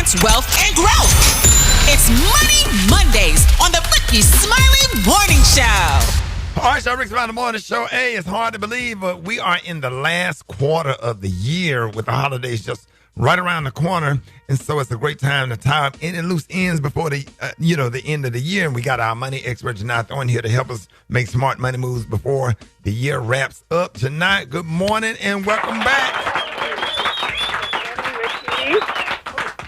generates wealth and growth. It's Money Mondays on the Rickey Smiley Morning Show. All right, so Rick's Around the Morning Show. Hey, it's hard to believe, but we are in the last quarter of the year with the holidays just right around the corner. And so it's a great time to tie up any loose ends before the end of the year. And we got our money expert Janai on here to help us make smart money moves before the year wraps up. Tonight, good morning and welcome back.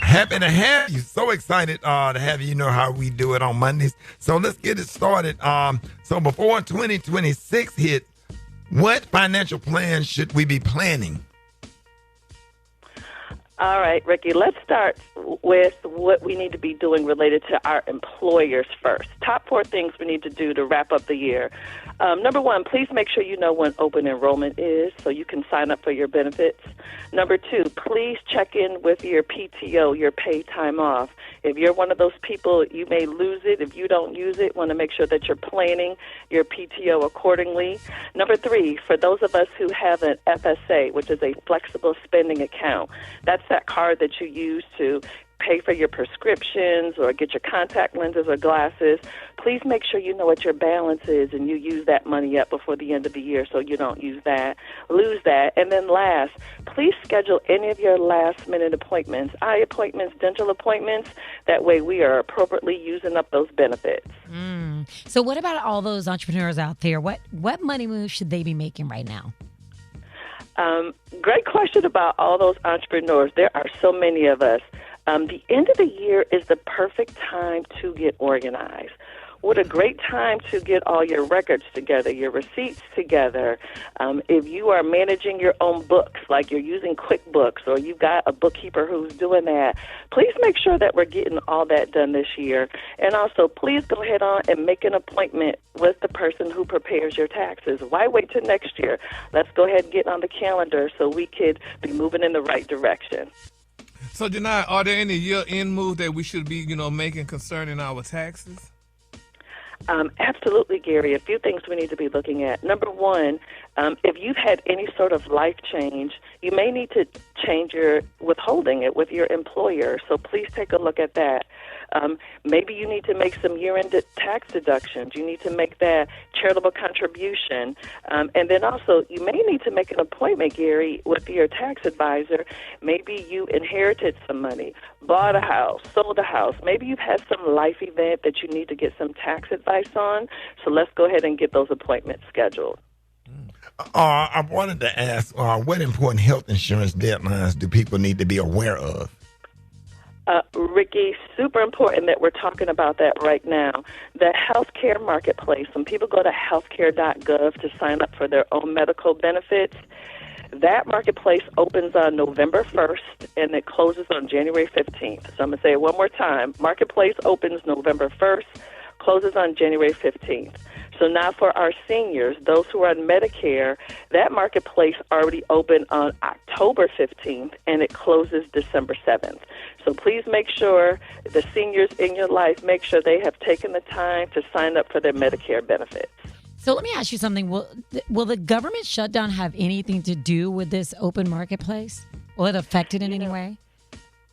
Happy to have you. So excited to have you. You know how we do it on Mondays. So let's get it started. So before 2026 hit, what financial plans should we be planning? All right, Rickey, let's start with what we need to be doing related to our employers first. Top 4 things we need to do to wrap up the year. Number 1, please make sure you know when open enrollment is so you can sign up for your benefits. Number 2, please check in with your PTO, your paid time off. If you're one of those people, you may lose it. If you don't use it, want to make sure that you're planning your PTO accordingly. Number 3, for those of us who have an FSA, which is a flexible spending account, that's that card that you use to pay for your prescriptions or get your contact lenses or glasses. Please make sure you know what your balance is and you use that money up before the end of the year so you don't lose that. And then last, please schedule any of your last-minute appointments, eye appointments, dental appointments. That way we are appropriately using up those benefits. So what about all those entrepreneurs out there? What money moves should they be making right now? Great question about all those entrepreneurs. There are so many of us. The end of the year is the perfect time to get organized. What a great time to get all your records together, your receipts together. If you are managing your own books, like you're using QuickBooks or you've got a bookkeeper who's doing that, please make sure that we're getting all that done this year. And also, please go ahead on and make an appointment with the person who prepares your taxes. Why wait till next year? Let's go ahead and get on the calendar so we could be moving in the right direction. So, Janai, are there any year-end moves that we should be, making concerning our taxes? Absolutely, Gary. A few things we need to be looking at. Number 1, if you've had any sort of life change, you may need to change your withholding it with your employer. So please take a look at that. Maybe you need to make some year-end tax deductions. You need to make that charitable contribution. And then also, you may need to make an appointment, Gary, with your tax advisor. Maybe you inherited some money, bought a house, sold a house. Maybe you've had some life event that you need to get some tax advice on. So let's go ahead and get those appointments scheduled. I wanted to ask, what important health insurance deadlines do people need to be aware of? Rickey, super important that we're talking about that right now. The healthcare marketplace, when people go to healthcare.gov to sign up for their own medical benefits, that marketplace opens on November 1st and it closes on January 15th. So I'm going to say it one more time. Marketplace opens November 1st, closes on January 15th. So now for our seniors, those who are on Medicare, that marketplace already opened on October 15th, and it closes December 7th. So please make sure the seniors in your life, make sure they have taken the time to sign up for their Medicare benefits. So let me ask you something. Will the government shutdown have anything to do with this open marketplace? Will it affect it in any way?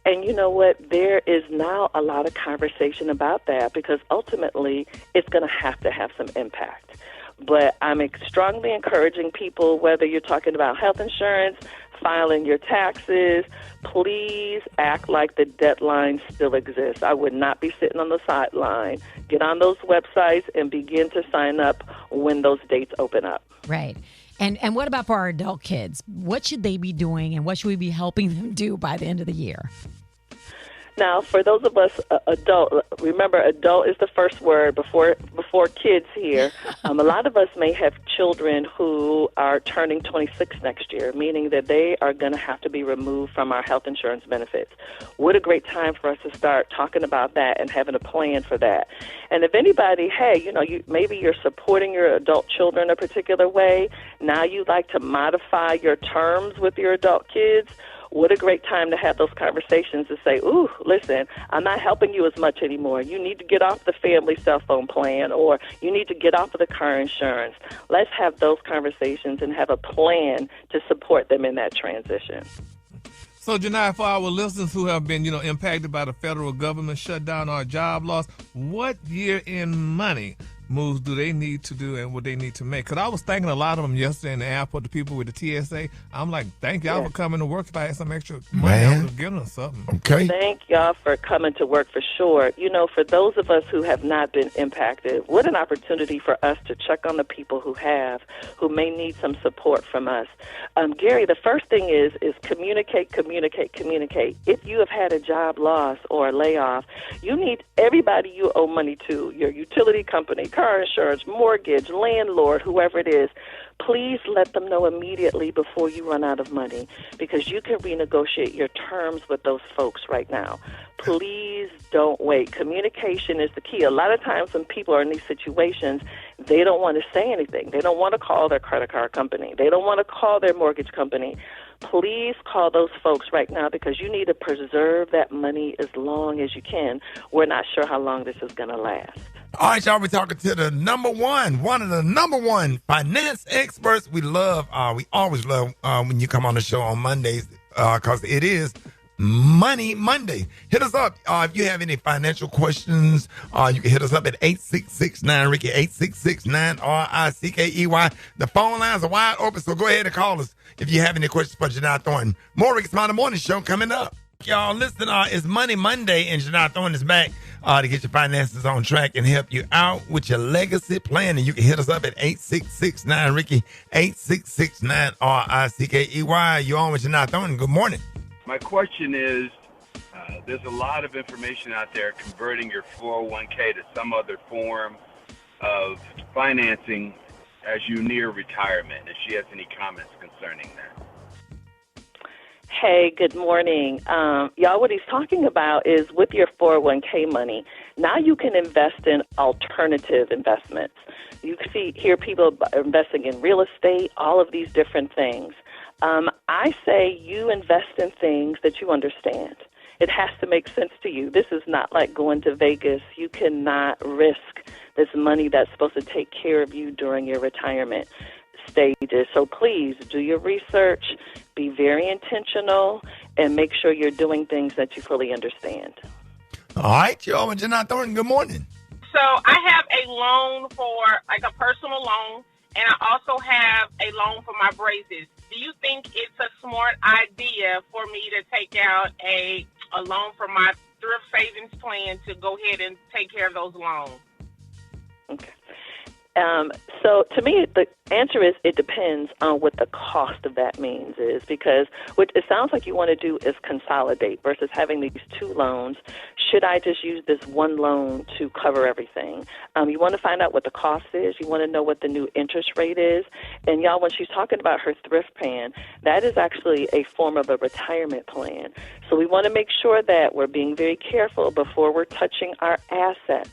And you know what? There is now a lot of conversation about that because ultimately it's going to have some impact. But I'm strongly encouraging people, whether you're talking about health insurance, filing your taxes, please act like the deadline still exists. I would not be sitting on the sideline. Get on those websites and begin to sign up when those dates open up. Right. And what about for our adult kids? What should they be doing and what should we be helping them do by the end of the year? Now, for those of us adult, remember adult is the first word before kids here. A lot of us may have children who are turning 26 next year, meaning that they are going to have to be removed from our health insurance benefits. What a great time for us to start talking about that and having a plan for that. And if anybody, maybe you're supporting your adult children a particular way. Now you like to modify your terms with your adult kids. What a great time to have those conversations to say, ooh, listen, I'm not helping you as much anymore. You need to get off the family cell phone plan or you need to get off of the car insurance. Let's have those conversations and have a plan to support them in that transition. So, Janai, for our listeners who have been, impacted by the federal government shutdown or job loss, what year-end money moves do they need to do and what they need to make? Because I was thanking a lot of them yesterday in the airport, the people with the TSA. I'm like, thank y'all for coming to work. If I had some extra money, I would have given them something. Okay. Thank y'all for coming to work for sure. For those of us who have not been impacted, what an opportunity for us to check on the people who may need some support from us. Gary, the first thing is communicate. If you have had a job loss or a layoff, you need everybody you owe money to, your utility company, car insurance, mortgage, landlord, whoever it is. Please let them know immediately before you run out of money, because you can renegotiate your terms with those folks right now. Please don't wait. Communication is the key. A lot of times when people are in these situations, they don't want to say anything. They don't want to call their credit card company. They don't want to call their mortgage company. Please call those folks right now, because you need to preserve that money as long as you can. We're not sure how long this is going to last. All right, y'all, we're talking to the one of the number one finance experts. We always love when you come on the show on Mondays, because it is Money Monday. Hit us up if you have any financial questions. You can hit us up at 866-9-RICKEY, 866-9-RICKEY. The phone lines are wide open, so go ahead and call us if you have any questions for Janai Thornton. More Rickey Smiley Morning Show coming up. Y'all, listen, it's Money Monday, and Janai Thornton is back to get your finances on track and help you out with your legacy planning. You can hit us up at 866-9-RICKEY, 866-9-RICKEY. You're on with Janai Thornton. Good morning. My question is, there's a lot of information out there converting your 401k to some other form of financing as you near retirement. If she has any comments concerning that. Hey, good morning. Y'all, what he's talking about is with your 401k money, now you can invest in alternative investments. You hear people investing in real estate, all of these different things. I say you invest in things that you understand. It has to make sense to you. This is not like going to Vegas. You cannot risk this money that's supposed to take care of you during your retirement stages. So please do your research, be very intentional, and make sure you're doing things that you fully understand. All right, y'all, and Janai Thornton, good morning. So I have a loan for, like, a personal loan, and I also have a loan for my braces. Do you think it's a smart idea for me to take out a loan from my thrift savings plan to go ahead and take care of those loans? Okay. So to me, the answer is it depends on what the cost of that means is, because what it sounds like you want to do is consolidate versus having these two loans. Should I just use this one loan to cover everything? You want to find out what the cost is. You want to know what the new interest rate is. And y'all, when she's talking about her thrift plan, that is actually a form of a retirement plan. So we want to make sure that we're being very careful before we're touching our assets,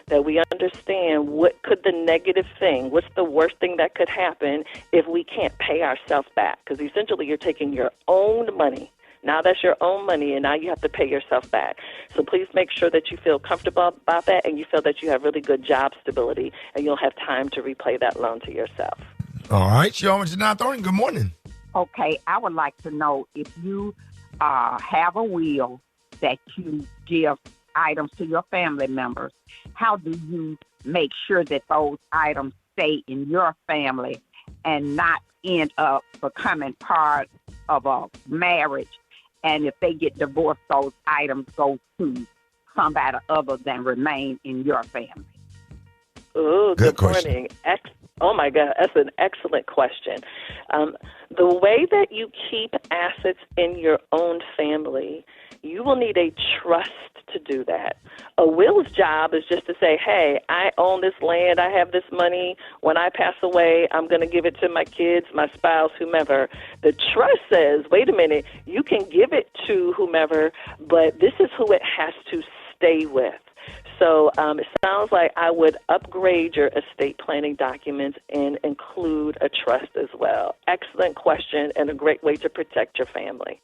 that we understand what could the negative thing, what's the worst thing that could happen if we can't pay ourselves back. Because essentially you're taking your own money. Now that's your own money, and now you have to pay yourself back. So please make sure that you feel comfortable about that and you feel that you have really good job stability and you'll have time to repay that loan to yourself. All right, y'all, and Janai Thornton, good morning. Okay, I would like to know if you have a will that you give items to your family members, how do you make sure that those items stay in your family and not end up becoming part of a marriage? And if they get divorced, those items go to somebody other than remain in your family. Ooh, good morning. Oh, my God, that's an excellent question. The way that you keep assets in your own family, you will need a trust to do that. A will's job is just to say, hey, I own this land, I have this money. When I pass away, I'm going to give it to my kids, my spouse, whomever. The trust says, wait a minute, you can give it to whomever, but this is who it has to stay with. So it sounds like I would upgrade your estate planning documents and include a trust as well. Excellent question and a great way to protect your family.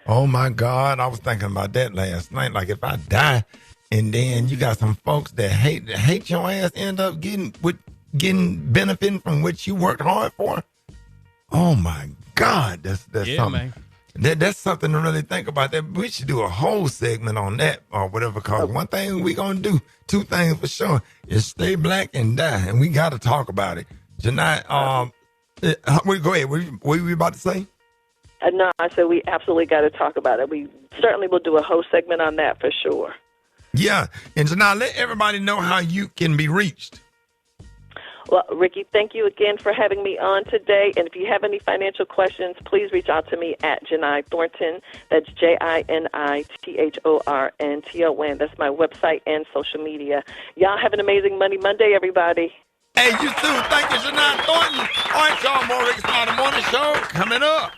Oh, my God. I was thinking about that last night. Like, if I die and then you got some folks that hate your ass, end up getting benefiting from what you worked hard for. Oh, my God. That's something. Man. That's something to really think about. That we should do a whole segment on that or whatever. Cause one thing we gonna do, two things for sure, is stay black and die, and we got to talk about it. Tonight, go ahead. What were you about to say? No, I said we absolutely got to talk about it. We certainly will do a whole segment on that for sure. Yeah, and so now let everybody know how you can be reached. Well, Rickey, thank you again for having me on today. And if you have any financial questions, please reach out to me at Janai Thornton. That's JINITHORNTON. That's my website and social media. Y'all have an amazing Money Monday, everybody. Hey, you too. Thank you, Janai Thornton. All right, y'all, more Rickey Smiley Morning Show coming up.